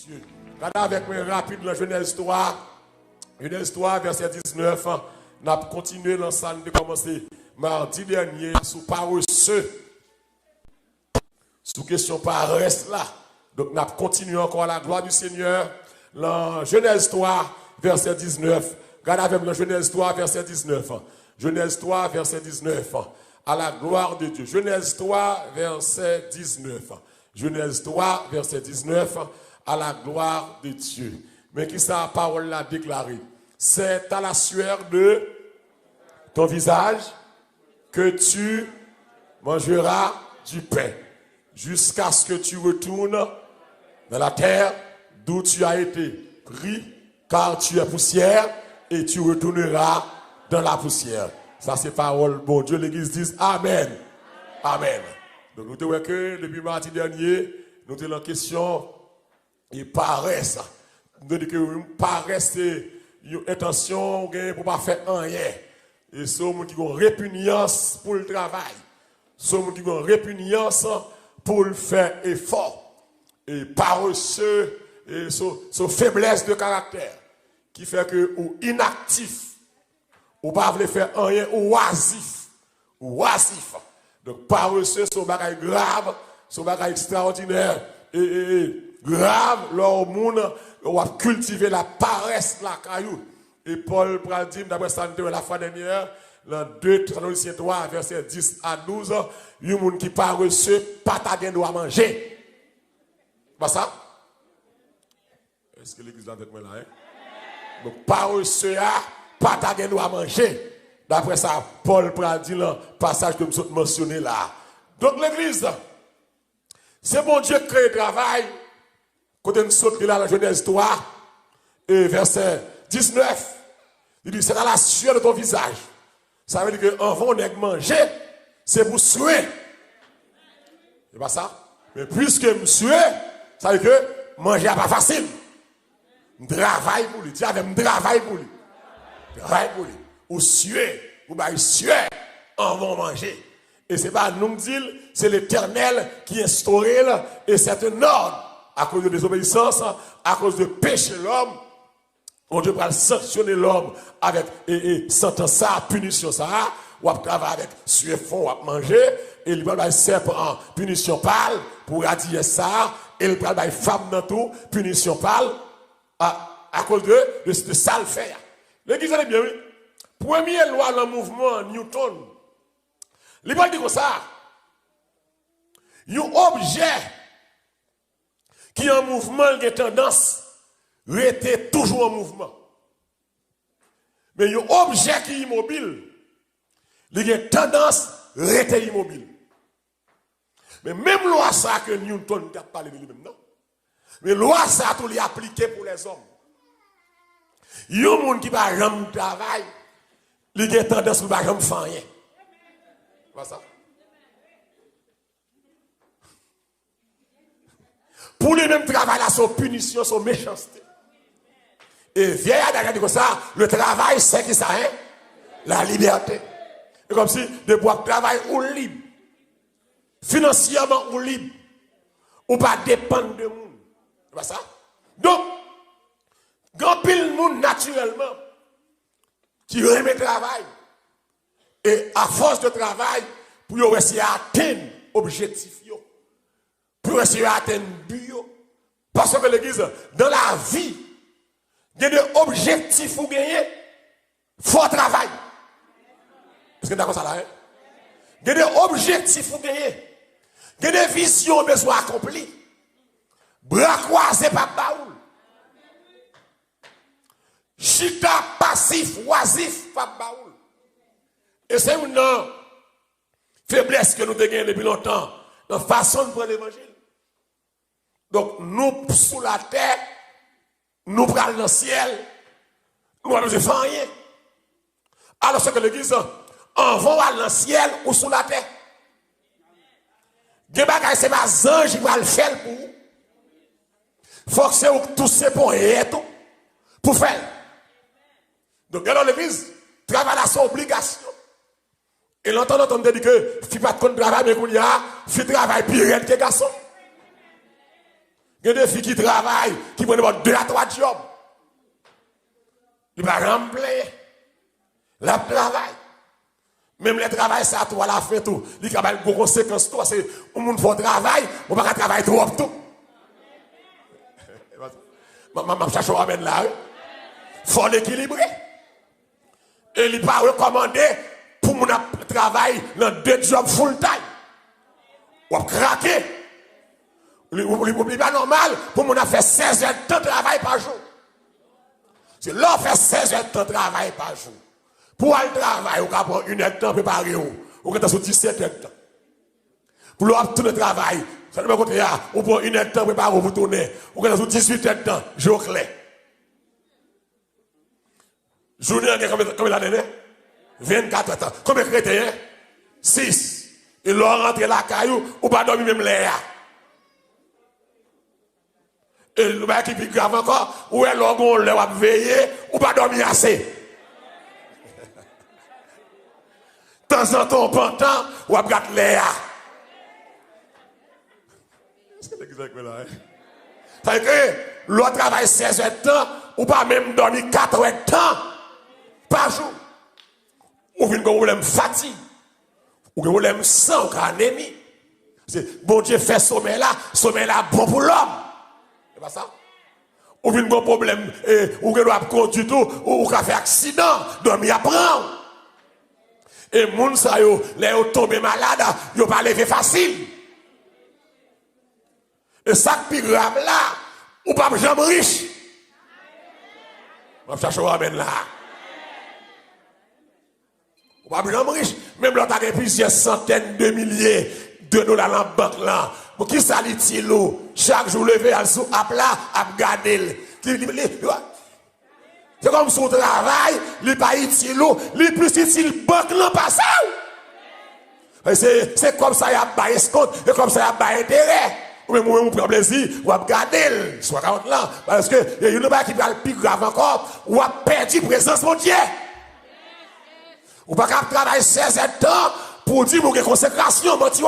Dieu. Regardez avec moi rapide la Genèse 3. Genèse 3, verset 19. On a continué l'ensemble de commencer mardi dernier sous paresseux. Sous question paresse là. Donc on a continué encore à la gloire du Seigneur. La Genèse 3, verset 19. Regardez avec moi Genèse 3, verset 19. Genèse 3, verset 19. À la gloire de Dieu. Genèse 3, verset 19. Genèse 3, verset 19. À la gloire de Dieu. Mais qui sa parole l'a déclaré? C'est à la sueur de ton visage que tu mangeras du pain, jusqu'à ce que tu retournes dans la terre d'où tu as été pris, car tu es poussière, et tu retourneras dans la poussière. Ça, c'est parole. Bon Dieu, l'Église dit Amen. Amen. Donc, nous te voyons que depuis mardi dernier, nous avons la question et paresse. Nous avons dit que paresse, c'est une intention pour ne pas faire rien. Et ceux qui ont répugnance pour le travail. Ceux qui ont répugnance pour le faire effort. Et paresseux, et sa faiblesse de caractère. Qui fait que, ou inactif, ou pas voulez faire rien, ou oisif. Ou oisif. Donc, paresseux, c'est un bagage grave, c'est un bagage extraordinaire. Et grave, là, au monde, on va cultiver la paresse, la caillou. Et Paul dit, d'après ça, la fois dernière, dans 2 Thessaloniciens 3, verset 10 à 12, il y a un monde qui paresseux, pas ta gain doit manger. Pas ça? Est-ce que l'église est avec moi là? Hein? Donc, paresseux, pas ta gain doit manger. D'après ça, Paul dit dans le passage que nous mentionné là. Donc, l'église, c'est bon Dieu qui crée le travail. Quand nous sommes là, la Genèse 3, et verset 19, il dit, c'est dans la sueur de ton visage. Ça veut dire qu'en on est manger, c'est pour suer. C'est pas ça? Mais puisque je suer, ça veut dire que manger n'est pas facile. Je travaille pour lui. Dis avec je travaille pour lui. Je travaille pour lui. Ou suer, ou bien suer, en vont manger. Et ce n'est pas nous dire, c'est l'Éternel qui instaure, et c'est un ordre. À cause de désobéissance, à cause de péché l'homme, on devra sanctionner l'homme avec sentence ça, punition ça, ou à travailler avec suer fond, ou à manger, et il va serpent en punition pâle pour radier ça, et il va femme dans tout, punition pâle, à cause de ça le faire. L'église est bien, oui. Première loi dans le mouvement Newton, il va dire comme ça, un objet qui en mouvement, il a tendance à rester toujours en mouvement. Mais un objet qui est immobile, il a tendance à rester immobile. Mais même loi ça que Newton n'a pas parlé de lui-même, non? Mais loi ça, tout est appliqué pour les hommes. Il y a un monde qui va jamais travail, il a tendance à ne jamais faire rien. Voilà ça. Pour les mêmes travail, là, son punition, son méchanceté. Et vieille a dit comme ça, le travail, c'est qui ça, hein? La liberté. Et comme si, de pouvoir travailler ou libre. Financièrement ou libre. Ou pas dépendre de monde. C'est pas ça? Donc, grand pile monde naturellement, qui remet le travail. Et à force de travail, pour essayer d'atteindre l'objectif. Pour essayer d'atteindre le but. Parce que l'église, dans la vie, il y a des objectifs pour gagner. Il faut travailler. Est-ce que vous d'accord ça là? Hein? Il y a des objectifs pour gagner. Il y a des visions besoin accomplies. Bras croisés par baoul. Chita passif, oisif par baoul. Et c'est une faiblesse que nous avons gagnée depuis longtemps. Dans la façon de prendre l'évangile. Donc, nous, sous la terre, nous prenons dans le ciel, nous allons faire rien. Alors, c'est que l'église, on va dans le ciel ou sous la terre. Des bagages, c'est pas les anges qui vont le faire pour vous. Il faut que c'est tout ce pour faire. Donc, dans l'église, travail à son obligation. Et l'entendant, on dit que, si pas de travail, mais qu'on y a, si travail pire que garçon. Il y a des filles qui travaillent, qui prennent 2 à 3 jobs. Il va remplir. La travail. Même le travail, ça, toi, la fin, tout. Il y a des conséquences, toi. C'est, au monde faut travail, on va pas travailler trop, tout. Je cherche à mettre là. Il faut l'équilibrer. Et il n'est pas recommandé pour mon travail dans 2 jobs full time. Ou craquer. Il n'est pas normal pour mon faire 16 heures de travail par jour. C'est là fait 16 heures de travail par jour. Pour aller travailler, on va prendre 1 heure de temps préparer. On va sur 17 heures de temps. Pour l'autre tourner le travail, ça ne veut pas dire on prend 1 heure de temps préparer pour tourner. On va sur 18 heures de temps, jour clair. Journée, combien d'années? 24 heures. Combien de chrétiens? 6. Et là, rentrer la caillou, ou pas dormir même l'air. Et le bail qui est plus grave encore, ou est l'orgon, on va veiller, ou pas dormir assez. De temps en temps, on temps, ou va regarder l'air. C'est exactement là. Ça veut dire que l'autre travaille 16 heures de temps, ou pas même dormir 4 heures de temps par jour. Ou vient un problème fatigue, ou un problème sang, ou anémie. C'est bon Dieu fait sommeil là bon pour l'homme. C'est pas ça? Ou vient un problème, ou que doit conduire tout, ou qu'a fait accident, dormir à prendre. Et moun sa yo, les yo tombé malade, yo pas lever facile. Et ça qui grave là, ou pas jamais riche. On va chercher à ramène là. Ou pas jamais riche. Même là, tu as plusieurs centaines de milliers de dollars dans la banque là. Pour qui ça l'utile? Chaque jour levé à sous à plat, à garder. C'est comme son travail, il n'est pas utile, il est plus utile banque là pas ça. C'est comme ça il y a pas escompte, et comme ça il y a pas intérêt. Ou même vous prenez plaisir, ou à garder, soit 40 ans, parce que il y a une qui va le plus grave encore, ou à perdre présence mon Dieu. Ou pas qu'à travailler 16 heures de temps pour dire que consécration, mon Dieu,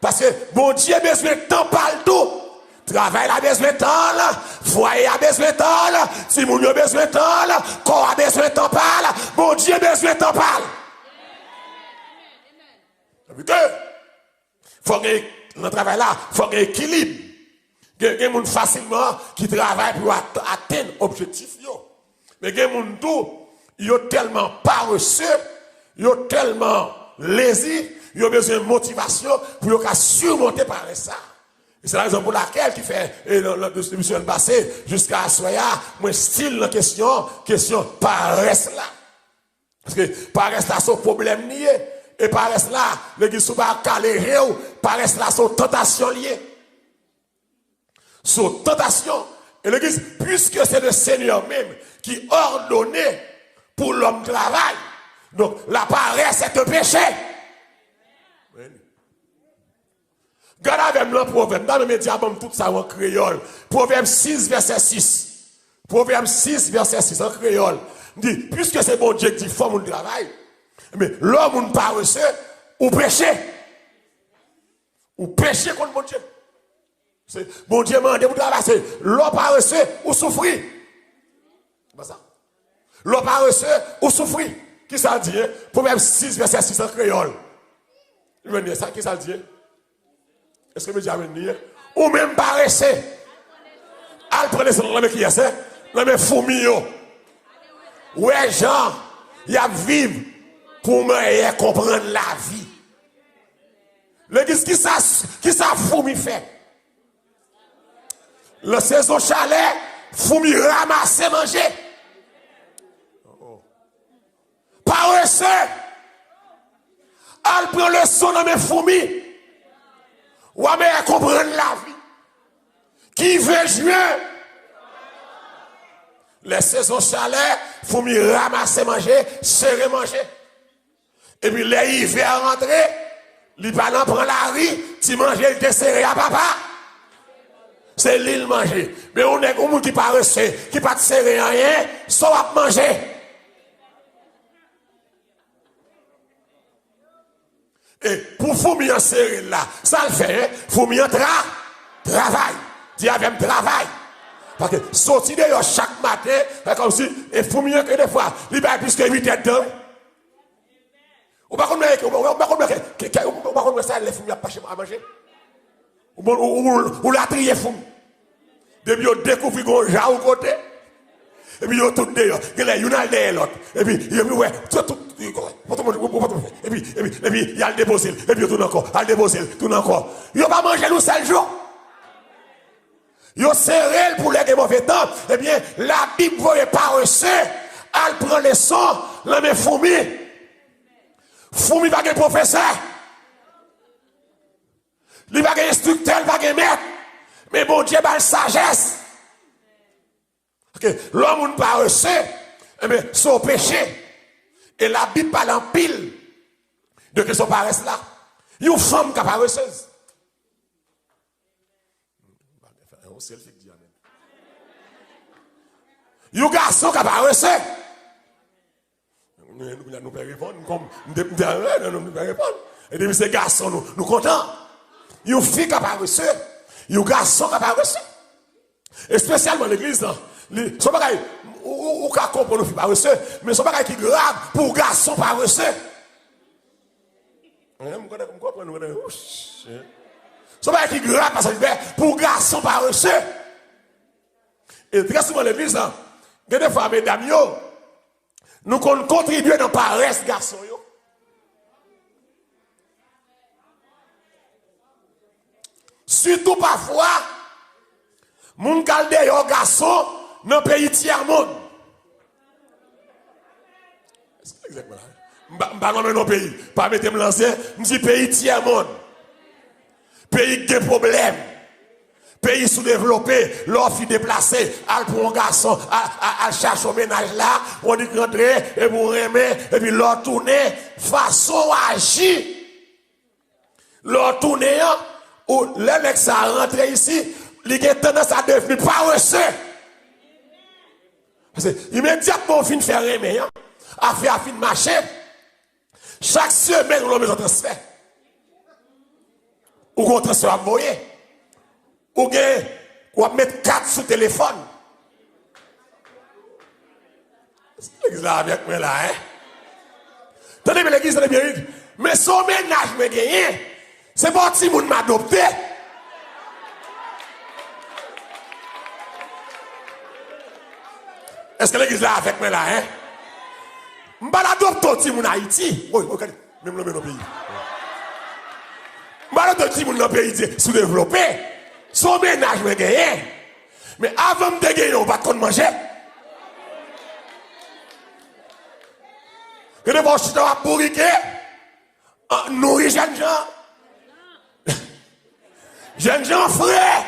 parce que mon Dieu a besoin de temps partout. Travail a besoin de temps, foyer a besoin de temps, si mon Dieu a besoin de temps, corps a besoin de temps parle, mon Dieu a besoin de temps parle. Faut que dans le travail là, faut qu'il y ait équilibre. Il y a des gens facilement qui travaillent pour atteindre l'objectif. Mais il y a des gens qui sont tellement paresseux, ils sont tellement lazy, ils ont besoin de motivation pour surmonter par ça. Et c'est la raison pour laquelle qui fait la distribution passée jusqu'à Soya, moi style la question paresse là. Parce que paresse là, son problème lié. Et paresse là, l'église sous pas calé, paresse là, son tentation liée. Son tentation. Et l'église, puisque c'est le Seigneur même qui ordonnait pour l'homme travail, donc la paresse est un péché. Regardez avec le proverbe, dans le média, tout ça en créole. Proverbe 6, verset 6. Proverbe 6, verset 6 en créole. Dit, puisque c'est bon Dieu qui dit, faut mon travail, mais l'homme paresseux, ou péché. Ou péché contre mon Dieu. C'est bon Dieu m'a dit, vous travaillez, l'homme paresseux, ou souffrir. C'est pas ça. L'homme paresseux, ou souffrir. Qui ça dit? Proverbe 6, verset 6 en créole. Il veut dire ça, qui ça dit? Est-ce que vous avez dit? Ou même paresseux. Al prenez ce nom qui est ça? Non mais fourmillon. Ouais, Jean, il y a vivre pour me comprendre la vie. L'église qui ça fourmi fait? La saison chalet, fourmi ramasser manger. Paresseux. Al prend le son dans mes fourmis. Ou à me comprendre la vie. Qui veut jouer? Les saisons chalet, fourmis ramasser manger, serrer manger. Et puis les hivers rentrés, les parents prennent la riz, tu manges, il te serré à papa. C'est l'île manger. Mais on est comme qui paresseux, qui pas te serrer rien, soit à manger. Et pour fourmi en serrer là, ça le fait, fourmi en travail. Dis avec travail. Parce que sortir de chaque matin, c'est comme si, et faut mieux que des fois, il va plus que 8 têtes d'homme. Ou pas comme ça, les fous, pas chez moi à manger. Ou la trier fou. Depuis on découvre qu'on a au côté. Et puis, il y a tout d'ailleurs. Il y a derrière l'autre. Et puis, il y a ouais, tout. Et puis, il y a le déposé. Et puis, tout encore. Il y a le déposé, tout encore. Il n'y a pas mangé nous seul jour. Il y a serré pour les mauvais temps. Eh bien, la Bible voyait pas reçu. Elle prend les sons, la met fourmi. Fourmi va être professeur. Il va être instructeur, il va être maître. Mais bon Dieu, il a une sagesse. L'homme n'a pas reçu, mais son péché. Et la Bible parle en pile de que son paresse là. Il y a une femme qui n'a pas reçu. Il y a un garçon qui n'a pas reçu. Nous ne pouvons répondre comme nous ne pouvons répondre. Et depuis ces garçons, nous contents. Il y a une fille qui n'a pas reçu. Il y a un garçon qui n'a pas reçu. Et spécialement l'église, son bagage, ou qu'à comprendre, nous pas reçu, mais son bagage qui est grave pour garçon pas reçu. Son bagage qui est grave parce que pour garçon pas reçu. Et très souvent l'église, des fois, mesdames, nous contribuons dans la paresse garçon. Surtout parfois, moun kalde yo garçon dans le pays tiers monde. Exactement. Pas dans nos pays. Pas mettre me lancer, me dit pays tiers monde. Pays qui a des problèmes. Pays sous-développé, l'offre déplacé, al pour un garçon, al cherche au ménage là, on dit rentrer, et pour remettre, et puis l'autre tourner, façon agir. L'autre tourner, ou le mec ça rentre ici, il a tendance à devenir pas reçu. Parce que immédiatement, on finit de faire remettre, à faire fin de marcher, chaque semaine, on a besoin de transfert. Ou qu'on transfert à voyer. Ou on va mettre 4 sur le téléphone. L'église là avec moi là, hein? Tenez, mais l'église est bien. Mais son ménage me gagne. C'est pas si moun m'a adopté. Est-ce que l'église là avec moi là, hein? M'ba l'adopte si moun Haïti. Oui, regardez, même le pays. M'ba l'adopte si moun dans pays sous-développé. Son ménage me gagne. Mais avant de gagner, on va te manger. Que de bon chita à bourriquer, nourrir jeunes gens. Jeunes gens frères.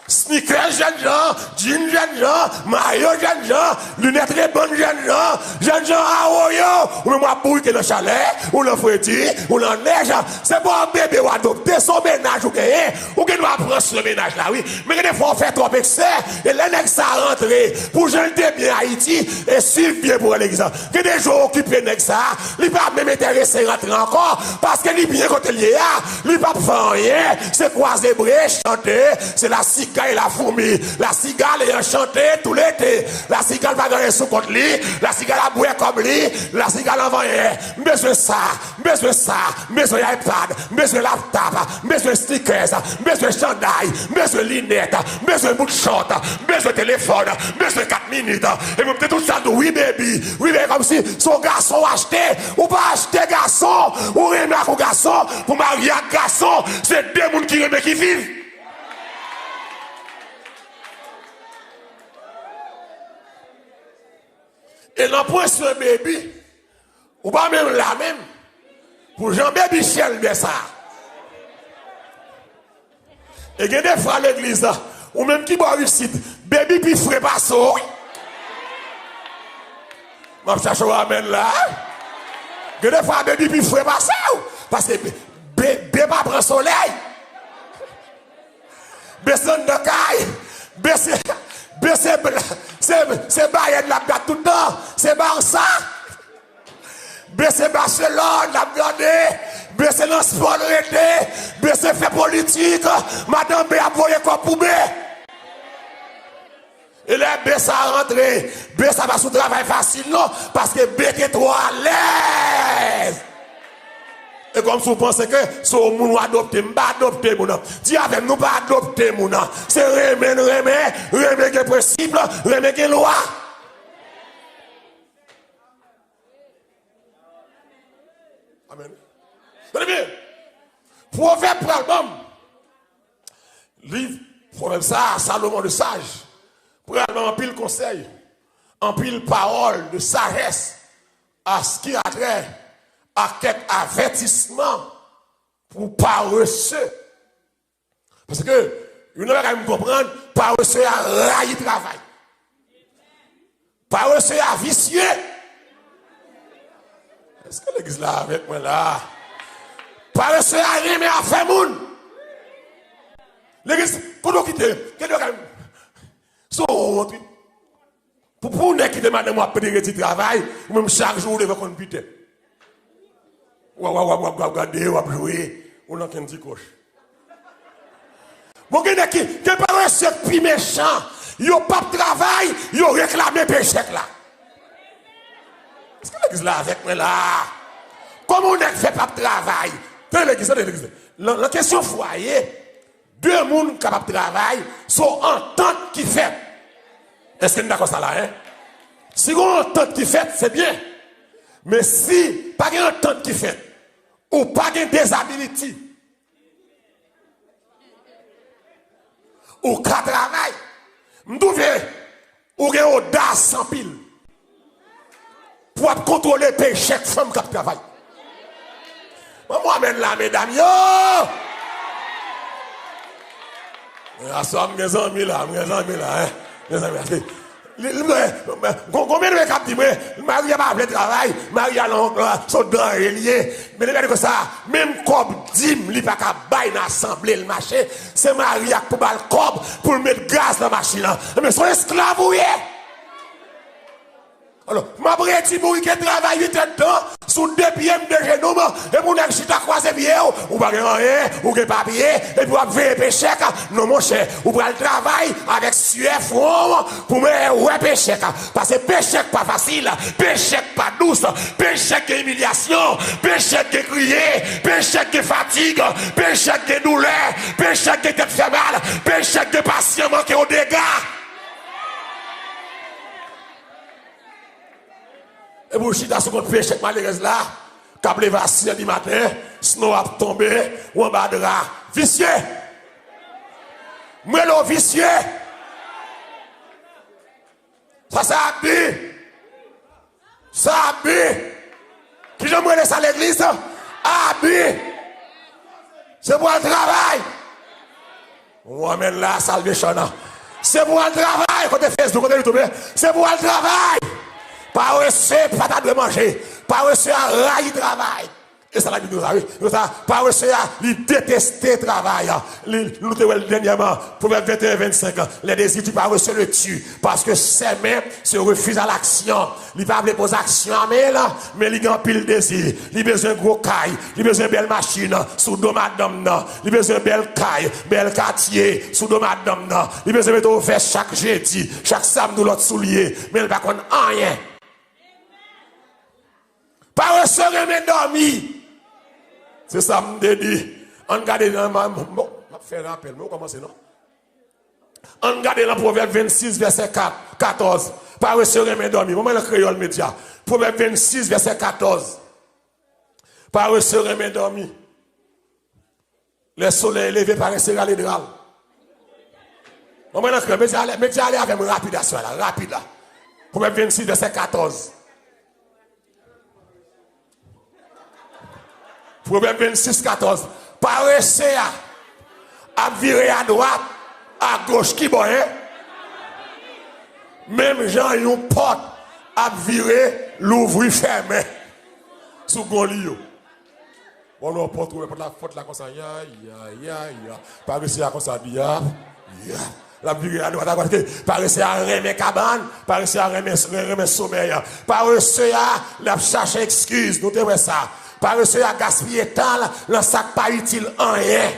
Sneakers jeunes gens, jeans jeunes gens, maillot jeunes gens, lunettes très bonnes jeunes gens à Oyo, ou même à bourriquer dans le chalet, ou dans le fouettis, ou dans la neige. C'est pas un bébé ou adopter son ménage ou gagner, ou qu'il doit prendre ce ménage là, oui. Mais des fois on fait trop excès, et l'année ça rentre, pour jeter bien Haïti, et suivre bien pour l'église. Que des gens occupés de ça, il va même intéresser rentrer encore, parce qu'il est bien côté lié, il va pas faire rien, c'est croiser brèche, chanter, c'est la cigale et la fourmi. La cigale est enchantée tout l'été. La cigale va gagner sous contre lui, la cigale a boué comme lui, la cigale en rien. Besoin ça, besoin iPad, besoin laptop, besoin stickers, besoin chandail, besoin lunettes, besoin bout de short, besoin téléphone, besoin 4 minutes. Et vous tout ça de oui baby, comme si son garçon acheté, ou pas acheter garçon, ou remettre un garçon, pour marier un garçon, c'est deux mondes qui remettent qui vivent. Et l'emploi sur un bébé, ou pas même la même, pour Jean-Baby Michel, bien ça. Et il y a des fois à l'église, ou même qui va réussite, bébé puis frais pas ça. Je cherche à amène là. Il y a des fois bébé puis frais pas ça. Parce que bébé pas prend soleil. Besson de caille, c'est Bayern la gâte tout le temps, c'est Barça. C'est Barcelone, la gardé, baisser dans sport, baisser fait politique, madame B a voyé quoi pour B. Et là, B ça rentré, B ça va sous travail facile, non, parce que B est trop à l'aise. Et comme si vous pensez que si vous adoptez, vous pas adopter, dis avec nous pas adopter, c'est remettre que principe, remettre que loi. Amen. Tenez bien. Proverbe pour l'album. Livre, proverbe ça, Salomon le sage. Pour l'album, en pile conseil, en pile parole de sagesse à ce qui a trait à quelques avertissements pour paresseux. Parce que, vous n'avez pas me comprendre, paresseux à railler travail. Paresseux à vicieux. Est-ce que l'église là avec moi là? Paresseux à rien mais à faire moun. L'église, pour nous quitter, pour nous quitter madame moi pédérer du travail, ou même chaque jour devant qu'on pite. Regardez, ou jouer, ou non qu'un petit coche. Bon, qui paresseux puis méchant, yo pas de travail, yo réclamé péché là. Est-ce que l'église là avec moi là? Comment on ne fait pas de travail? L'église. La question foyer, deux personnes capables de travailler sont entente qui fait. Est-ce que nous d'accord ça là? Hein? Si on entente qui fait, c'est bien. Mais si pas une entente qui fait, ou pas une disabilité, ou qu'à travail, nous ou une audace sans pile. Pour contrôler le péché de femme qui travaille. Moi, amène là, mesdames, yo! Je suis amis là, hein? Combien de gens disent, Marie n'a pas de travail, Marie a son dent relié. Mais les que ça, même comme dim, il n'y a pas de l'assemblée, le marché, c'est Marie qui a pour le cob pour mettre gaz dans la machine. Mais son esclave, oui! Alors, ma brèche qui travaille 8 ans sous 2 pieds de génome, et mon ami, si tu as croisé bien, ou pas rien, ou pas papier, et puis vous avez péché, non, mon cher, ou pas le travail avec sueur front pour me ouais péché, parce que péché pas facile, péché pas douce, péché qui humiliation, péché qui crier, péché qui fatigue, péché qui douleur, péché qui te fait mal, péché qui patient manqué au dégâts. Et vous chita sur votre péché malheureuse là, câble va 6 h du matin, snow a tombé, ou en bas de là, vicieux. Moi le vicieux. Ça a bu. Ça a bu. Qui je me laisse à l'église, a bu. C'est pour le travail. On amène la salvation. C'est pour le travail, côté Facebook, côté YouTube. C'est pour le travail. Paresseux, pas de manger. Paresseux à railler travail. Et ça, la Bible nous a dit. Paresseux à détester le travail. Nous te voyons dernièrement, Proverbe 21-25. Les désirs du paresseux le tuent. Parce que ses mains se refusent à l'action. Il ne va pas poser action à main, mais il a pile désir. Il a besoin de gros caille. Il a besoin de belle machine. Sous dos madame. Il a besoin de belle caille. Belle quartier. Sous dos madame. Il a besoin de faire chaque jeudi. Chaque samedi, l'autre soulier. Mais il ne va pas rien. Paresseux remet dormi. C'est ça me dit. On regarde dans ma faire rappel, mais on commence non. On regarde dans Proverbe 26 verset 14. Paresseux remet dormi. Moment le créole média. Proverbe 26 verset 14. Paresseux remet dormi. Le soleil élevé paresseux à l'hydral. Moment le créole média aller avec rapidation là, rapide là. Proverbe 26 verset 14. Proverbe 26, 14. Paresseux à virer à droite, à gauche, qui bon, hein? Même Jean, une porte à virer, l'ouvrir, fermer. Sous Golio. On n'a pas trouvé la porte là comme ça. Ya. Paresseux à comme ça, ya. La virer à droite, à gauche. Paresseux à remettre cabane, paresseux à remettre sommeil. Paresseux à la chercher excuse. Nous te voyons ça. Paresseux à gaspiller temps, le sac pas utile en rien.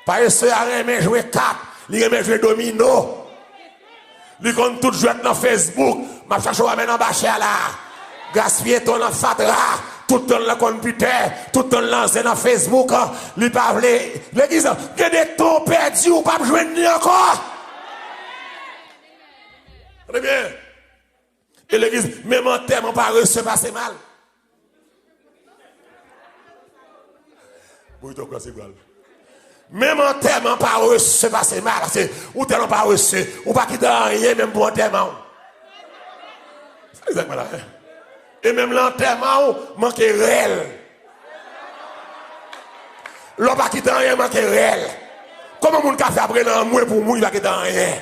Paresseux à remettre jouer cap, il remet jouer domino. Il compte tout jouer dans Facebook, ma cherche à mettre en bas là. Gaspiller ton fatra, tout ton le computer, tout ton lancé dans Facebook, il parle l'église, que des temps perdus ou pas jouer ni encore. Très bien. Et l'église, même en termes paresseux, passe mal. Même en termes paresseux, passe mal. Ou t'es en paresseux, ou pas qui dans rien, même pour enterrement. C'est exactement là. Et même l'enterrement, manque réel. L'on pas qui dans rien, manque réel. Comment mon café après dans moi pour moi, il va qui dans rien.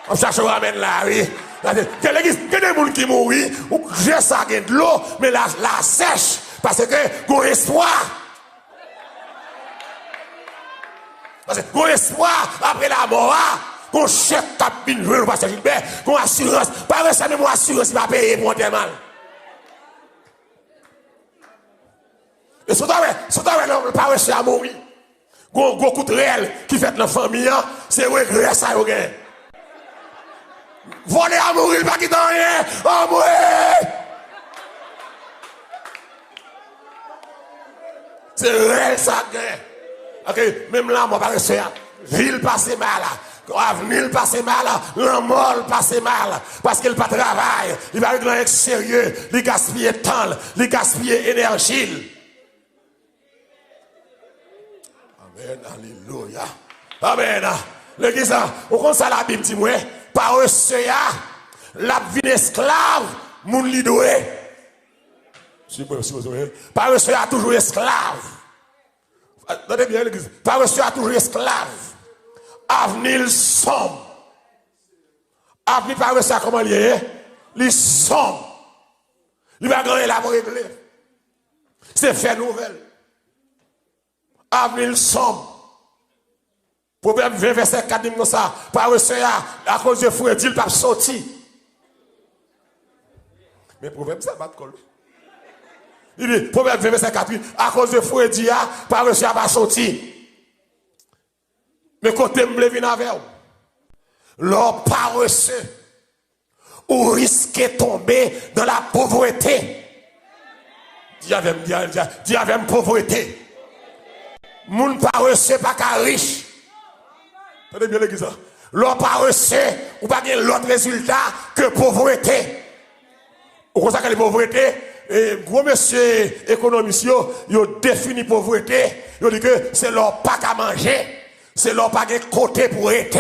On cherche à ramener là, oui. Que l'église, que des gens qui mourent, ou j'ai ça de l'eau, mais la sèche, parce que qu'on espoir. Parce que qu'on espoir après la mort, qu'on chèque capine, je ne sais pas Gilbert, qu'on assurance, pas récemment mon assurance, il va payer pour un mal. Et surtout, pas récemment à mourir. Qu'on coûte réel qui fait la famille, c'est regret ça, vous gagnez. Voler à mourir, pas quitter rien, à mourir. C'est réel ça, ok, même là, moi, par exemple, ville passe mal, avenir passe mal, la mort passe mal, parce qu'il pas travail, il va régler avec sérieux, il gaspille temps, il gaspille énergie. Amen, alléluia. Amen. L'église, on compte ça la Bible, dis-moi. Paresseux, la vie esclave, mon lidoué. Paresseux a toujours esclave. Attendez bien l'église. Paresseux a toujours esclave. Avenir sombre. Avenir paresseux comment il est? Il sombre. Il va gagner la pour régler. C'est fait nouvelle. Avenir sombre. Proverbe 20, verset 4 dit comme ça. Paresseux à cause de fou, il pas sorti. Mais proverbe ça va te coller. Il dit, Proverbe 20, verset 4, à cause de fou, il dit, paresseux à pas sorti. Mais côté me vient avec vous. L'homme paresseux, ou risque de tomber dans la pauvreté. Dis avec pauvreté. Moun paresseux pas qu'à riche. Attendez bien l'église. L'homme paresseux, ou pas bien l'autre résultat que pauvreté. Au contraire que la pauvreté, gros monsieur économiste, il définit pauvreté, il dit que c'est leur pas qu'à manger, c'est leur pas de côté pour être.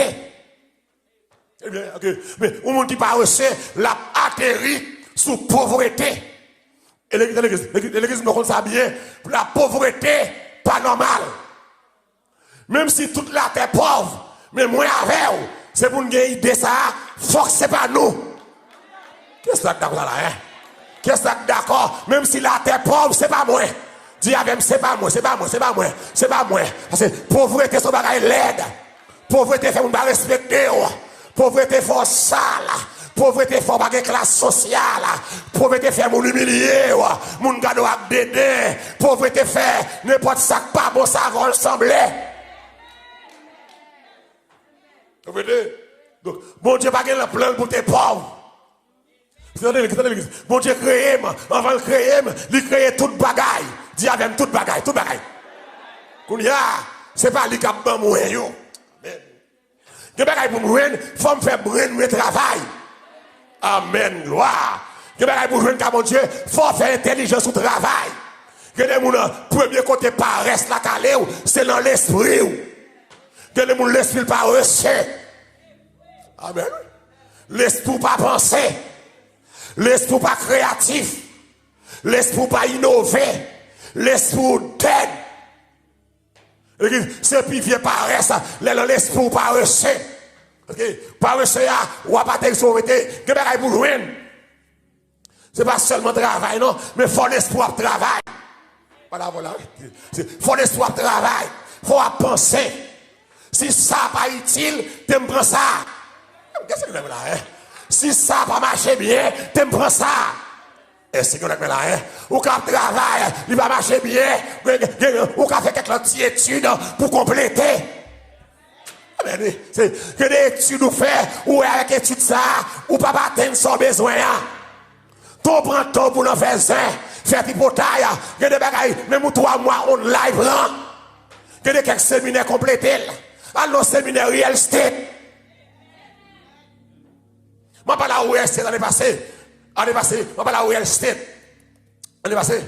Eh bien, ok. Mais au monde qui paresseux, l'a atterri sous pauvreté. Et l'église me compte ça bien, la pauvreté pas normale. Même si toute la terre est pauvre, mais moi avec vous, c'est pour nous gagner idée ça, faut que c'est pas nous. Qu'est-ce que d'accord là, hein? Qu'est-ce que d'accord? Même si la terre est pauvre, c'est pas moi. Dis avec c'est pas moi, c'est pas moi, c'est pas moi, c'est pas moi. Parce que pauvreté, son bagage l'aide. Pauvreté fait nous pas respecter. Pauvreté fait sale. Pauvreté fait pas de classe sociale. Pauvreté fait nous humilier. Moun gado ak dédain. Pauvreté fait n'importe ça pas bon ça va ressembler. Donc, bon Dieu pas de plan pour tes pauvres. Bon Dieu créé, avant de créer, il crée toute bagaille. Dis avec toute bagaille, toute bagaille. Kounia, c'est pas lui qui a ban mourir yo. Amen. Que bagaille pour mourir, faut me faire brûler le travail. Amen, gloire. Que bagaille pour mourir, mon Dieu, faut faire intelligence au travail. Que les gens, premier côté paresse la calé, c'est dans l'esprit. Que les gens, l'esprit paresseux. Amen. L'esprit pas penser. L'esprit pas créatif. L'esprit pas innové. L'esprit dead. C'est plus vieux paresse. L'esprit paresseux. Paresseux, ou pas t'exauver. Que bagaille pour jouer. C'est pas seulement travail, non, mais il faut l'espoir de travail. Voilà, voilà. Il faut l'espoir de travail. Il faut penser. Si ça pas utile, tu me prends ça. Qu'est-ce que vous avez là, hein? Si ça pas marché bien, tu me prends ça. Est-ce qu'on a là, hein? Ou qu'on travaille, il va marcher bien, ou qu'on fait quelques petites études pour compléter. C'est que des études ou fait, ou avec études ça, ou pas atteindre son besoin. Ton prend temps pour nous faire ça, faire pipotaille, que des bagailles, même 3 mois on live là, que des quelques séminaires complétés, alors séminaire real estate. Je ne parle pas de real estate l'année passée. L'année passée, je ne parle pas de real estate. L'année passée,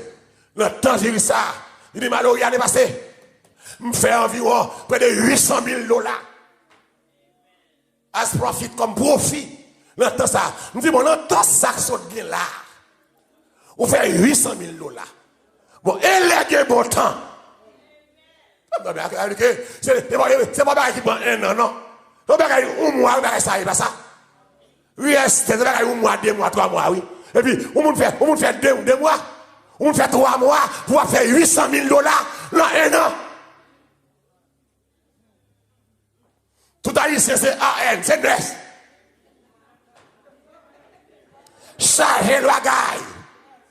le temps j'ai ça. Il dit malheureux l'année passée, je fais environ près de 800 000 $. As profit comme profit. Le temps ça. Je dis bon, le temps ça qui saute bien là. On fait 800 000 $. Bon, et les bon temps. C'est pas qui prend un an, non. C'est pas un mois, ça n'est pas ça. Oui, c'est un mois, 2 mois, 3 mois, oui. Et puis, on fait 2 mois, on fait 3 mois, pour faire 800 000 $ dans 1 an. Tout à l'heure, c'est AN, c'est dress. Chargez le bagaille.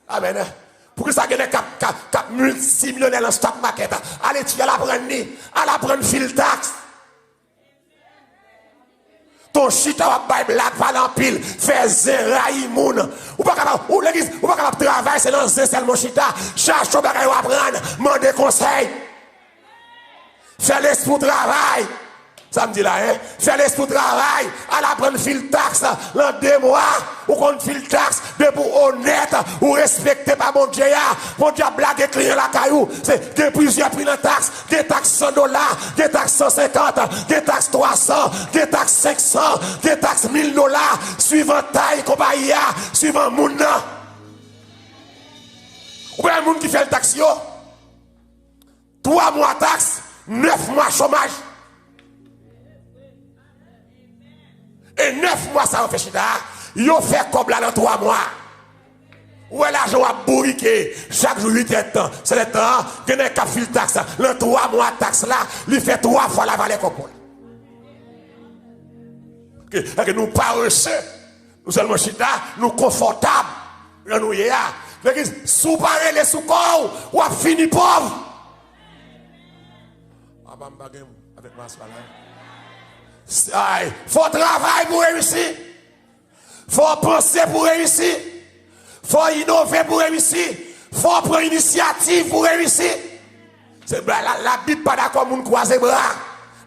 Amen. Pour que ça gagne 4 multimillionnaires dans le stock market. Allez, tu vas l'apprendre fil tax. Ton chita va bailler black par pile, fait zéraï moun. Ou pas capable, ou l'église, ou pas capable travailler, c'est dans un seulement chita. Charge ton bagage ou apprendre, mande conseil. Fais l'esprit travail. Ça me dit là, hein? Fais l'esprit travail, à la prendre fil taxe, dans 2 mois, ou qu'on fil taxe, de pour honnête, ou respecter pas mon Dieu, mon Dieu blague client la caillou, c'est des plusieurs prix de taxe, des taxes $100, des taxes 150, des taxes 300, des taxes 500, des taxes $1000, suivant taille, compagnie, suivant moun. Ou bien moun qui fait le taxe, 3 mois taxe, 9 mois chômage. Et 9 mois, ça en fait chita. Ils ont fait comme là dans 3 mois. Où est l'argent à bourriquer? Chaque jour, 8 temps. C'est le temps que les cap fil taxe. Le 3 mois taxe là, il fait 3 fois la valeur qu'on que nous pas reçus. Nous seulement chita, nous confortables. Nous y a. Sous parler les sous-corps, ou a fini pauvre. Avec ma soirée. Il faut travailler pour réussir. Il faut penser pour réussir. Il faut innover pour réussir. Il faut prendre initiative pour réussir. La Bible pas d'accord pour nous croiser bras.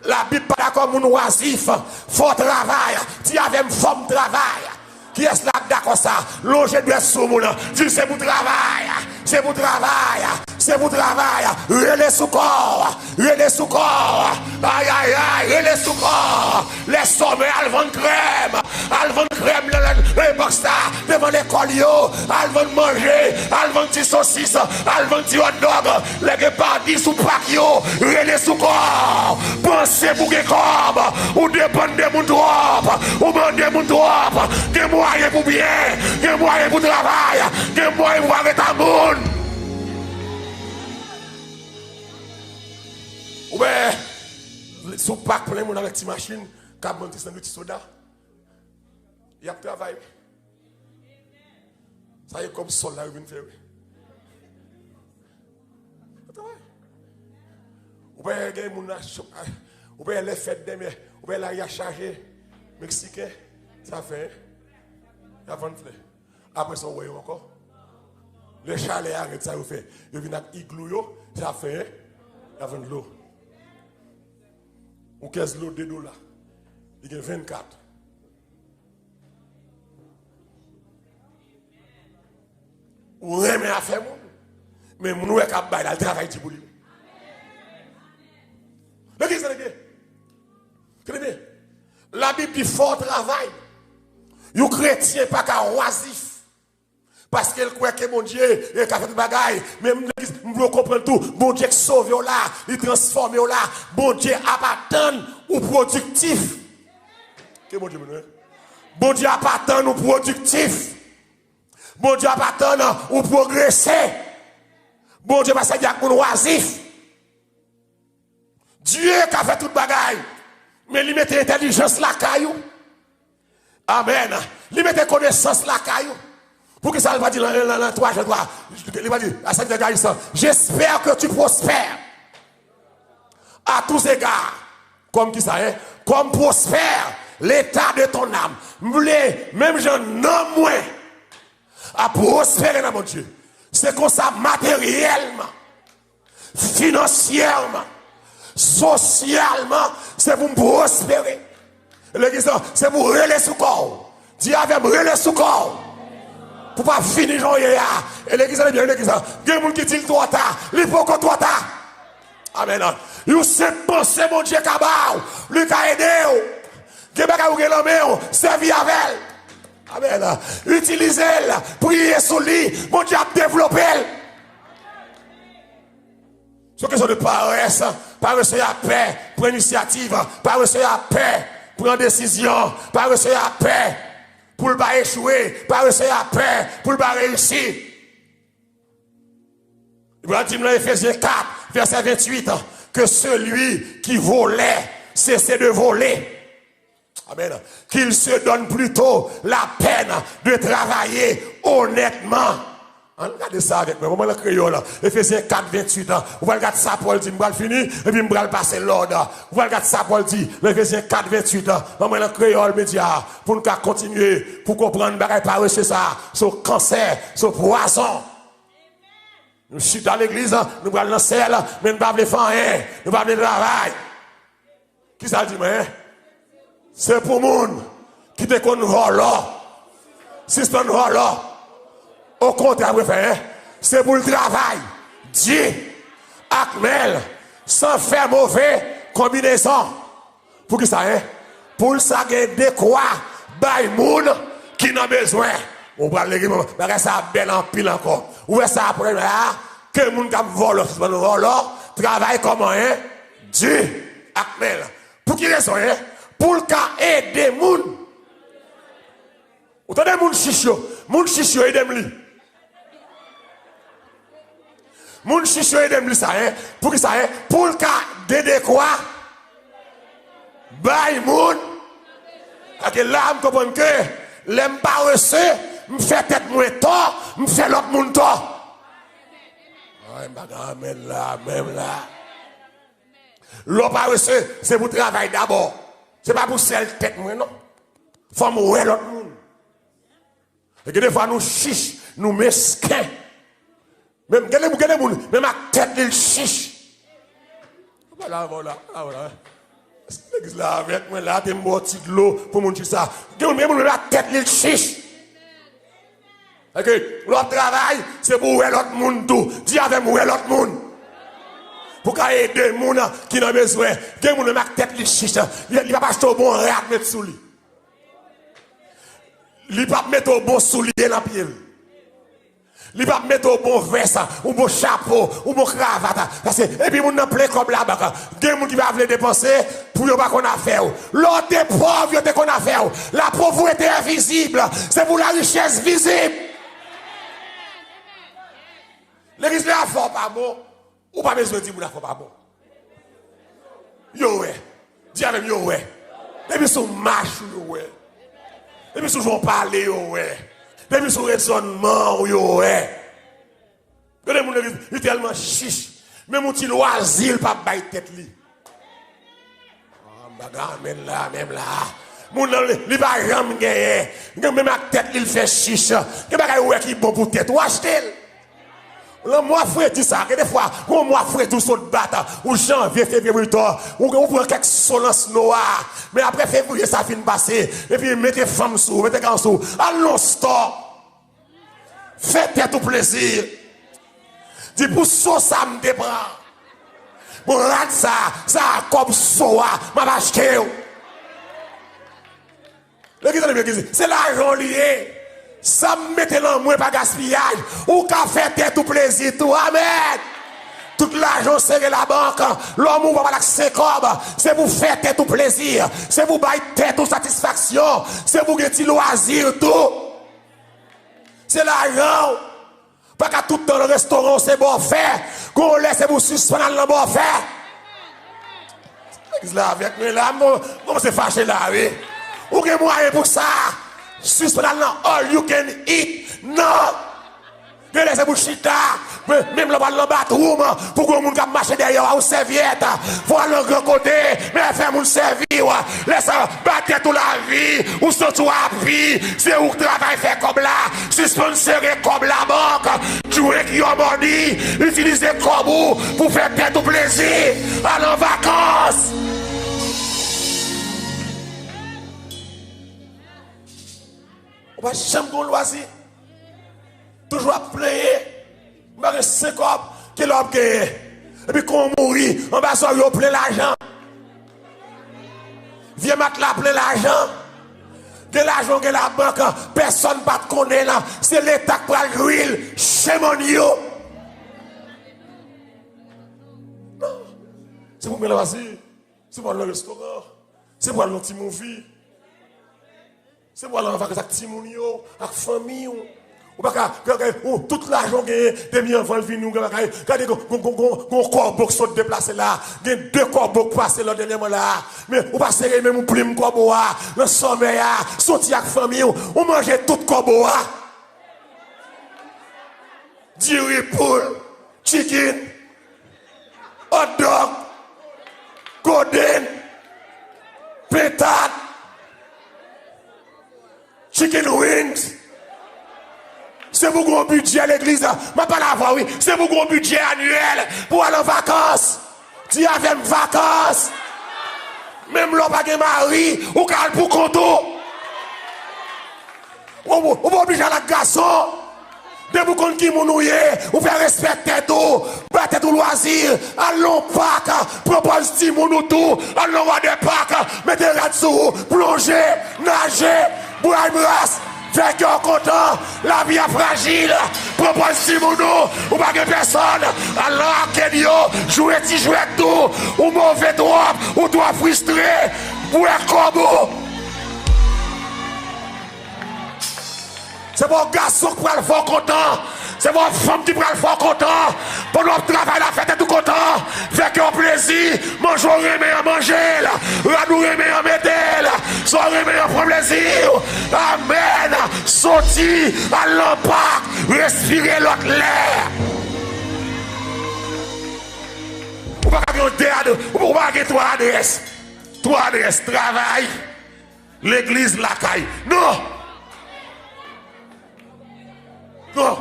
La Bible pas d'accord pour nous oisif. Il faut travailler. Tu avais une forme de travail. Qui est là d'accord ça? Loger de sous mon Dieu, c'est pour travail. C'est pour travail. C'est pour travail. Relais sous corps. Relais sous corps. Aïe aïe aïe. Relais sous corps. Les sommets, elles vendent crème. Elles vendent crème. Les box là. Devant l'école yo. Elles vendent manger. Elles vendent des saucisses. Elles vendent des hot dog. Les gépardis sous pack yo. Relais sous corps. Pensez pour que comme. Ou dépendez de mon drop. Ou demandez mon drop. Des moyens pour bien. Des moyens pour travail. Des moyens pour arrêter ta monde. Ou bien, sous pack pour les gens avec des machines, qui ont monté dans des soda, il y a travail. Ça y est comme sol là, il vient faire. Ou bien, il y a des gens ou bien les fêtes demain, ou bien là, il y a chargé Mexicain, ça fait. Il y a 20 fleurs. Après ça, on voit encore. Les chalets arrêtent ça, il fait. Il vient avec igloo, ça fait. Il y a 20 l'eau. Ou 15 lots de $. Il y a 24. Ou remet à faire, mais nous est capable de travailler pour lui. La Bible dit fort travail. Les chrétiens pas qu'à oisif. Parce qu'elle croit que mon Dieu est fait des bagailles. Mais nous comprenons tout. Bon Dieu qui sauve là, il transforme là. Bon Dieu a pas tant ou productif. Que bon Dieu me bon Dieu a pas tant ou productif. Bon Dieu a pas tant ou progresser. Bon Dieu va se dire pour oisif. Dieu qui a fait toute bagaille. Mais il met intelligence la caillou. Amen. Il met connaissance la caillou. Pour que ça va dire dans 3 jours, il va dire à Saint Garrison, j'espère que tu prospères à tous égards. Comme qui ça est? Comme prospère l'état de ton âme. Même j'en ai moins à prospérer dans mon Dieu. C'est comme ça matériellement, financièrement, socialement, c'est pour me prospérer. L'église, c'est pour relayer sous corps. Dis avec relayer sous corps. Pour pas finir genre hier. Et l'église est bien, l'église. Il y a des gens qui disent toi tard, il faut que toi tard. Amen. Vous savez penser mon Dieu cabal, lui qui a aidé. Il y a des gens qui ont aidé, servi avec elle. Amen. Utilisez-la, priez sur lui, mon Dieu a développé. C'est une question de paresse, paresse à paix, prendre initiative, paresse à paix, prendre décision, paresse à paix, pour ne pas échouer, paresse à paix, pour ne pas réussir. Ibrahim dans Ephésiens 4, verset 28, que celui qui volait, cessait de voler. Amen. Qu'il se donne plutôt la peine de travailler honnêtement. Regardez ça avec moi. Moment le créole. Ephésiens 4, 28. Vous allez regarder ça, Paul dit, je vais finir, et puis je vais passer l'ordre. Vous allez regarder ça, Paul dit, Ephésiens 4, 28. Moment le créole média, pour nous continuer, pour comprendre, par c'est ça, ce cancer, ce poison. Nous sommes dans l'église, nous allons dans le ciel, mais nous ne pouvons pas faire rien, nous ne pouvons pas travail. Qui ça dit, mais? C'est pour les gens qui te connaissent là. Si c'est un là, au contraire, c'est pour le travail. Dieu, Akmel, sans faire mauvais combinaison. Pour qui ça est? Pour ça de quoi? By moun qui n'a besoin. On va l'église, ça belle en pile encore. Où est ça après là? Que les gens qui volent, travaillent comment? Dieu, Akmel. Pour qui raison? Pour aider les gens. Vous entendez les gens chichio, aidez-moi. Moun chicho aidem li ça hein pour qui ça hein pour le cas de quoi bay moun que là me comprendre que l'aime pas reçu me fait tête moins tort me fait l'autre moun tort ouais même là l'autre pas reçu c'est pour travail d'abord c'est pas pour celle tête moi non faut me l'autre moun et que des fois nous chiche nous mesquins. Même même à tête il chiche. Voilà. L'église là avec moi là des mortiers de l'eau pour mon ça. Même la tête il chiche. OK, l'autre travail c'est pour l'autre monde tout. Dis avec moi l'autre monde. Pour aider les gens qui ont besoin. Quelqu'un même à tête il chiche. Il va pas acheter au bon rat mettre sous lui. Il va pas mettre au bon soulier dans pied. Il va mettre au bon veste, ou bon chapeau, ou bon cravate. Et puis, il y a plein comme là-bas. Il y a des gens qui vont dépenser pour ne pas qu'on a fait. L'autre est pauvre, il y a qu'on a fait. La pauvreté est visible. C'est pour la richesse visible. L'église là, il pas bon. Ou pas besoin de dire qu'il ne faut pas bon. Yo, ouais. Dis avec yo, ouais. Et puis, son marche, yo, ouais. Et puis, souvent parler, yo, ouais. Depuis son raisonnement, ouais. Les gens sont tellement chiches. Même un petit loisir, pas bailler tête li. Même là. Mon li pas jamais gagner. Même à tête il fait chiche. Que bagay ouais qui bon pour tête. Ou acheter. Moi frère dit ça que des fois moi frère tout saute battre ou janvier février on prend quelques solences noires mais après février ça finit passer et puis mettez femme sous mettez grand sous allons stop faites tout plaisir dit pour ça me déprend pour rat ça comme soa m'a acheté l'église c'est l'argent lié. Ça me mette dans moi pas gaspillage. Ou qu'à faire tout plaisir, tout. Amen. Tout l'argent serré la banque. L'homme ou va pas l'accès comme. C'est pour faire tout plaisir. C'est pour bailler tout satisfaction. C'est pour gagner loisir, tout. C'est l'argent. Pas qu'à tout dans le restaurant, c'est bon faire. Qu'on laisse pour suspendre le bon faire. Là, avec moi, là, comment c'est fâché là, oui. Ou que moyen pour ça. Suspendre all you can eat. Non! Laissez vous chita, même le bal dans bathroom, pour que les gens marchent derrière ou serviette, faut aller au grand côté, mais faire mon servir, laissez battre toute la vie, ou surtout à vie, c'est où le travail fait comme là, suspensionner comme la banque, jouer qui ont money, utiliser comme vous pour faire tête au plaisir, aller en vacances. On va jamais qu'on loisir. Toujours à player, mais c'est comme qui l'a gagné. Et puis quand on mourit, on va sortir plein l'argent. Viens mettre la plein l'argent. De l'argent que la banque, personne ne va te connaître là. C'est l'État qui va le grille chez mon yo. Non. C'est pour me loisir. C'est pour le restaurant. C'est pour le petit movie. C'est pour aller en vacances avec petit mon yo, avec famille. Tout l'argent que des enfants viennent nous regardez un corbeau qui saute déplacé là, il y a 2 corbeaux qui passent là dernièrement là, mais on passe même un plume corbeau là, le sommeil là, sorti avec famille, on mange tout corbeau là. Diri poule, chicken, hot dog, golden, pétade, chicken wings. C'est pour gros budget à l'église. Je pas la voir, oui. C'est pour gros budget annuel pour aller en vacances. Dis avec vacances. Même l'homme pas de mari, ou calme pour conto. On va obliger à la garçon. De vous compte qui mounouye, ou faire respecter tout. Battez tout loisir. Allons parc, propose petit mounou tout. Allons voir des parcs, mettez là-dessous, plonger, nager, boire brasse. Fait qu'on content, la vie est fragile, propose si mounou, ou pas de personne, alors Kenyo, jouez ti jouez tout, ou mauvais droit, ou toi frustré, ou un combo. C'est mon garçon qui prend le fort content. C'est mon femme qui prend le fort content. Pendant le travail, la fête est tout content. Fait qu'on plaisir. Mange au remet à manger. Radou remet à mettre. Soit remet à prendre plaisir. Amen. Sorti à l'impact. Respirer l'autre l'air. Ou pas qu'à 3 adresses. 3 adresses. Travail. L'église, la caille. Non. Non.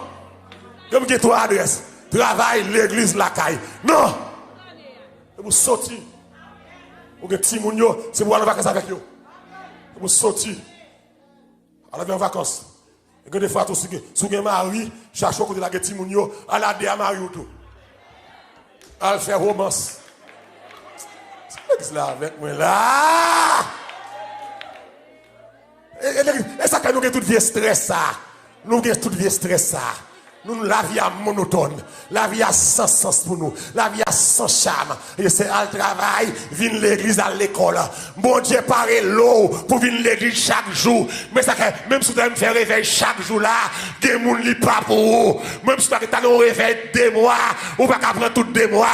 Comme que 3 adresses. Travail, l'église, la caille. Non. Vous sortir. Vous avez petit moun, c'est pour aller en vacances avec vous. Vous sortir. Aller en vacances. Et que des fois, si vous avez un mari, chaque fois que vous avez petit moun, allez à mari ou tout. Allez faire romance. C'est là avec moi là. Et ça, nous avons tout vieux stress ça. Nous avons tout vieux stress ça. Nous, la vie est monotone. La vie est sans sens pour nous. La vie est sans charme. Et c'est à le travail, venir l'église à l'école. Bon Dieu paraît l'eau pour venir l'église chaque jour. Mais ça même si tu me faire réveil chaque jour là, des gens ne pas pour vous. Même si tu as un réveil 2 mois, ou pas qu'à prendre tout 2 mois.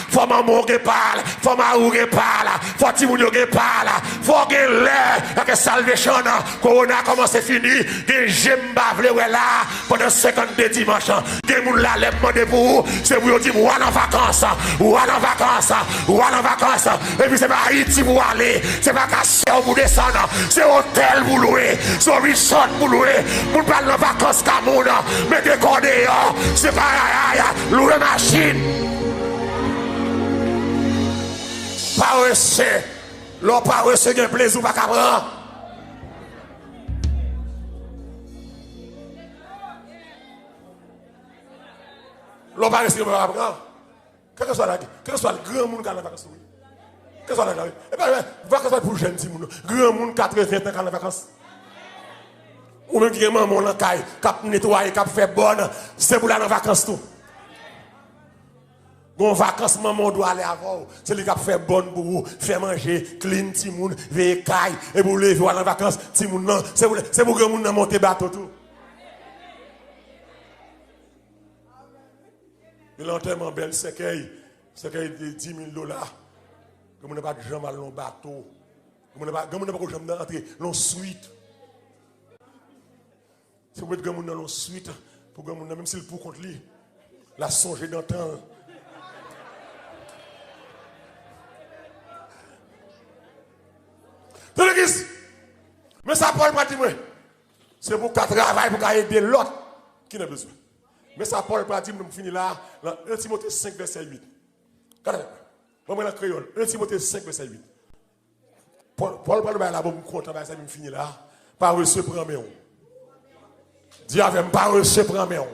Faut maman qui parle, faut maman qui parle, faut Timounio qui parle, faut que l'air, que salvation, Corona commence à finir, que j'aime bavler là pendant 52 dimanches. Des gens là, les demander pour vous, c'est pour dire, ou aller en vacances, ou aller en vacances, ou aller en vacances. Et puis c'est pas Haïti pour aller, c'est pas Cassé pour descendre, c'est hôtel pour louer, c'est resort pour louer, pour parler en vacances Cameroun, mettez corps dehors, c'est pas louer machine. Pas reçu, l'on pas reçu un plaisir pas qu'à prendre. L'on va rester à prendre. Quel que soit le grand monde qui a la vacances. Quel que soit la vacances. Et bien, vacances pour les jeunes, grand monde 80 ans qui a la vacances. Ou même qui est maman dans la caille, qui a nettoyé, qui a fait bonne, c'est pour aller en vacances tout. Bon vacances, maman doit aller avant. C'est lui qui a fait bonne pour vous, faire manger, clean, timoun, veiller caille, et pour lever, aller en vacances, timoun, non. C'est pour grand monde monter bateau tout. Il est tellement belle, c'est qu'il de 10 000 $. Comme on n'a pas de jambes à l'on bateau. Comme on n'a pas de jambes d'entrée, l'on suite. Si vous mettez grand monde dans la suite, pour grand monde, même s'il pour contre lui, la songer d'entendre. Dans l'église. Mais ça, Paul m'a dit, c'est pour qu'à travailler, pour aider l'autre qui n'a besoin. Mais ça, Paul m'a dit, je finis là, dans 1 Timothée 5, verset 8. Regardez, je vais en créole. 1 Timothée 5, verset 8. Paul m'a dit, là, je suis content, ça me finit là. Par reçu, prends mes on. Dis avec par reçu, prends mes on.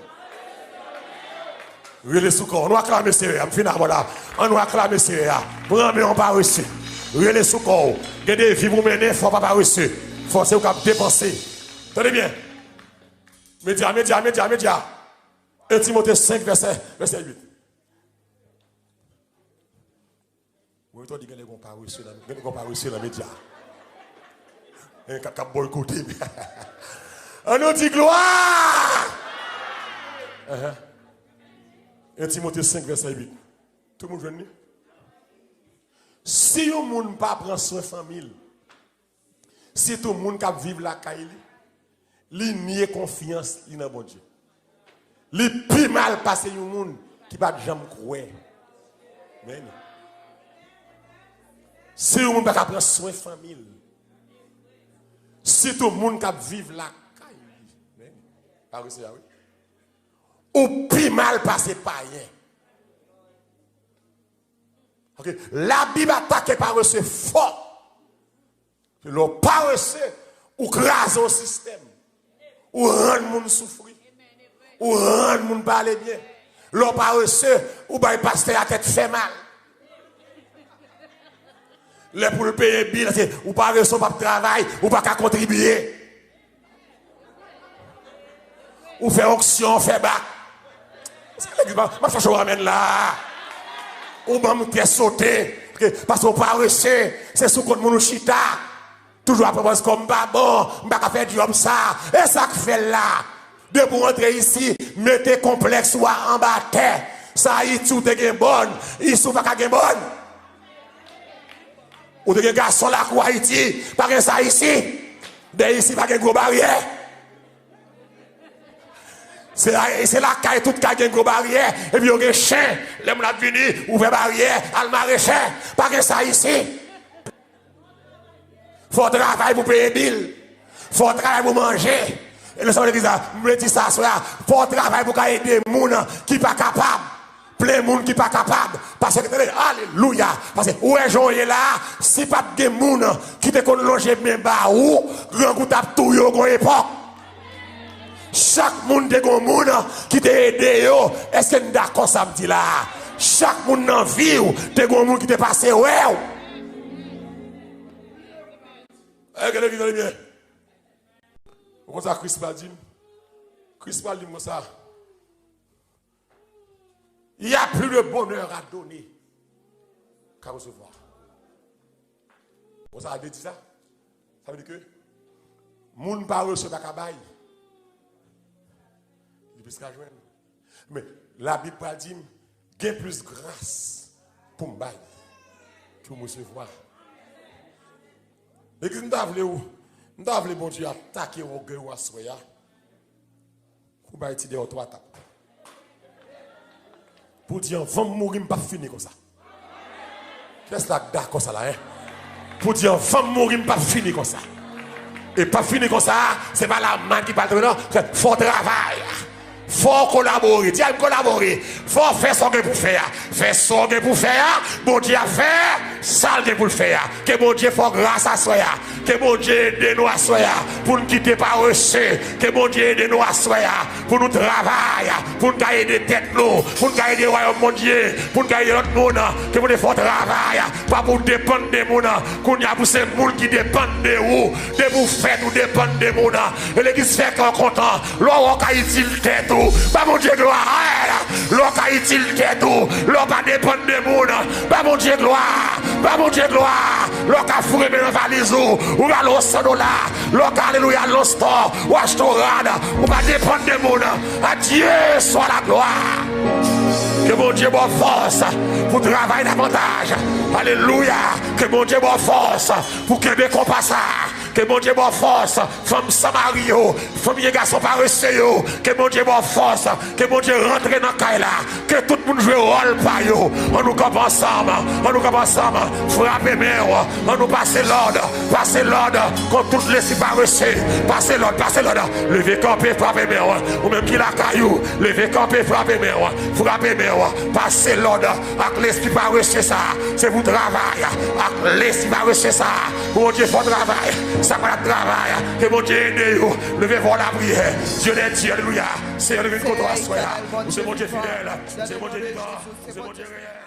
Relais sous corps, on va acclamer Seigneur, je finis là. On va acclamer Seigneur. Prends mes on par reçu. Relais sous corps. Gardez, vie vous mener, il faut pas par reçu. Forcez vous à dépenser. Tenez bien. Média. 1 Timothée 5, verset 8. Vous avez dit que vous n'avez pas reçu dans les médias. Un cap boycotté. On nous dit gloire. 1 Timothée 5, verset 8. Tout le monde venu? Si un monde pas prend soin de famille, si tout le monde qui vit la caille, il nie confiance dans bon Dieu. Il plus mal passer un monde qui pas jamais croire. Amen. Si un monde pas prendre soin de famille, si tout le monde qui vit la caille, amen. Par oui. Ou plus mal passer païen. Okay. La Bible attaque par ce fort. Le par ce ou crase au système. Ou rend le monde souffrir. Ou rend le monde parler bien. Le par ce ou bien pasteur à tête fait mal. Le pour le payer bill, ou pas reçu pas travail, ou pas qu'à contribuer. Ou faire auction, faire bac. Ma façon ramène là. Ou même qui est sauté. Parce qu'on pas reçu, c'est sous compte mon chita. Toujours après parce qu'on pas bon, on va faire du comme ça. Et ça que fait là. De pour entrer ici, mettez complexe ou en bas terre. Ça y est tout est bon, il sous pas qu'à bonne. Ou des garçons là pour Haïti, pas que ça ici. De ici pas que gros barrière. C'est la caille toute caille gros barrière et puis on a un chien, les gens venus ouvrir barrière, al maraîcher, pas que ça ici. Faut travailler pour payer bill. Faut travailler pour manger. Et le Seigneur dit ça, me dit ça faut travailler pour aider les gens qui pas capable. Plein de monde qui pas capable parce que alléluia parce que où est Jean là si pas de monde qui te connaît loger bien bas ou grand coup tape tout yo gon époque chaque monde de gon monde qui te aidé yo est-ce que d'accord ça me dit là chaque monde dans vie ou te gon monde qui te passé ouais regardez bien comme ça Christ m'a dit comme ça. Il y a plus de bonheur à donner qu'à recevoir. Vous avez dit ça? Ça veut dire que moun ne pas recevoir qu'à bailler. Il peut se joindre. Mais la Bible dit qu'il y a plus de grâce pour me bailler que pour me recevoir. Et que nous avons bon Dieu attaquer au gueule ou à soya pour bailler des trois tapes. Pour dire, va mourir, pas fini comme ça. Qu'est-ce que d'accord ça là, hein? Pour dire, va mourir, pas fini comme ça. Et pas fini comme ça, c'est pas la main qui parle, non, c'est faut travail. Faut collaborer, dis collaborer. Faut faire son que pour faire. Faire son que pour faire. Bon Dieu a fait, ça le pour le faire. Que bon Dieu fasse grâce à soi. Que bon Dieu aide nous à soi. Pour nous quitter par reçu. Que bon Dieu aide nous à soi. Pour nous travailler. Pour nous gagner des têtes nous. Pour nous gagner des royaumes mon Dieu. Pour nous gagner notre monde. Que vous faut travailler. Pas pour dépendre des monde. Qu'on y a pour ces monde qui dépendent de vous. De vous faire nous dépendre des monde. Et l'église fait qu'on content. L'on a utile tête. Pas mon Dieu gloire, l'on a utilité tout, l'on pas dépendre de monde, pas mon Dieu gloire, l'on a fourré dans la valise ou à l'os là, l'on a alléluia l'ostore, ou à storade, ou pas dépendre de monde, à Dieu soit la gloire. Que mon Dieu bonne force pour travailler davantage. Alléluia. Que mon Dieu bonne force pour que des compasses. que mon Dieu, bonne force, femme Samario, famille garçon paresseux, que mon Dieu, bonne force, que mon Dieu rentre dans la caille là, que tout le monde joue rôle par yo, on nous campe ensemble, frappez mère, on nous passe l'ordre, contre toutes les paresseux, passez l'ordre, levez camper, frappez mère, ou même qui la caillou, levez camper, frappez mère, passez l'ordre, avec l'esprit paresseux ça, c'est vous travail, avec l'esprit paresseux ça, mon Dieu, faut travail, ça va le travail, que mon Dieu aide vous, levez voir la prière, Dieu est Dieu, alléluia, c'est levé contre toi, c'est mon Dieu fidèle, c'est mon Dieu vivant, c'est mon Dieu réel.